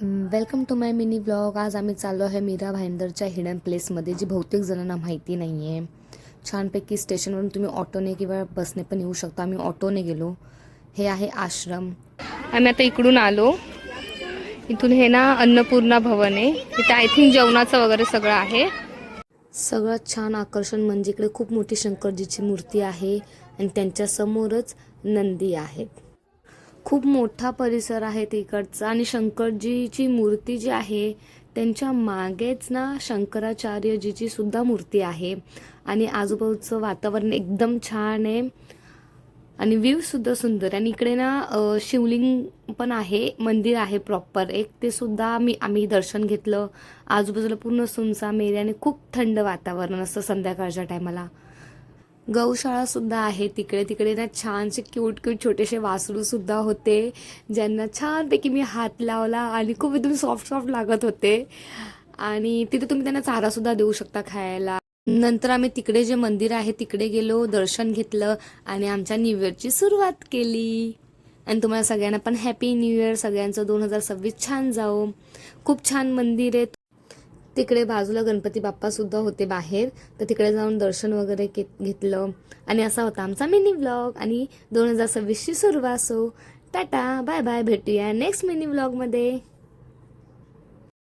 Welcome to my mini blog. आज आम्ही चाललो आहे मीरा भाईंदरच्या हिडन प्लेसमध्ये, जी बहुतेक जणांना माहिती नाही आहे. छानपैकी स्टेशनवरून तुम्ही ऑटोने किंवा बसने पण येऊ शकता. आम्ही ऑटोने गेलो. हे आहे आश्रम. आम्ही आता इकडून आलो. इथून हे ना अन्नपूर्णा भवन आहे. इथे आय थिंक जेवणाचं वगैरे सगळं आहे. सगळ्यात छान आकर्षण म्हणजे इकडे खूप मोठी शंकरजीची मूर्ती आहे आणि त्यांच्या समोरच नंदी आहेत. खूप मोठा परिसर आहे तिकडचा आणि शंकरजीची मूर्ती जी आहे त्यांच्या मागेच ना शंकराचार्यजीची सुद्धा मूर्ती आहे आणि आजूबाजूचं वातावरण एकदम छान आहे आणि व्ह्यू सुद्धा सुंदर. आणि इकडे ना शिवलिंग पण आहे, मंदिर आहे प्रॉपर एक, ते सुद्धा आम्ही दर्शन घेतलं. आजूबाजूला पूर्ण सुनसान एरिया आणि खूप थंड वातावरण असतं संध्याकाळच्या टायमाला. गौशाळा सुद्धा आहे तिकडे. तिकडे ना छानसे क्यूट क्यूट छोटेसे वासरू सुद्धा होते, ज्यांना छानपैकी मी हात लावला आणि खूप एकदम सॉफ्ट सॉफ्ट लागत होते. आणि तिथे तुम्ही त्यांना चारा सुद्धा देऊ शकता खायला. नंतर आम्ही तिकडे जे मंदिर आहे तिकडे गेलो, दर्शन घेतलं आणि आमच्या न्यू इयरची सुरुवात केली. आणि तुम्हाला सगळ्यांना पण हॅपी न्यू इयर. सगळ्यांचं 2026 छान जाओ. खूप छान मंदिर आहे. तिकडे बाजूला गणपती बाप्पा सुद्धा होते बाहेर, तर तिकडे जाऊन दर्शन वगैरे घेतलं. आणि असा होता आमचा मिनी व्लॉग आणि 2026ची सुरुवात. सो टाटा बाय बाय, भेटूया नेक्स्ट मिनी व्लॉगमध्ये.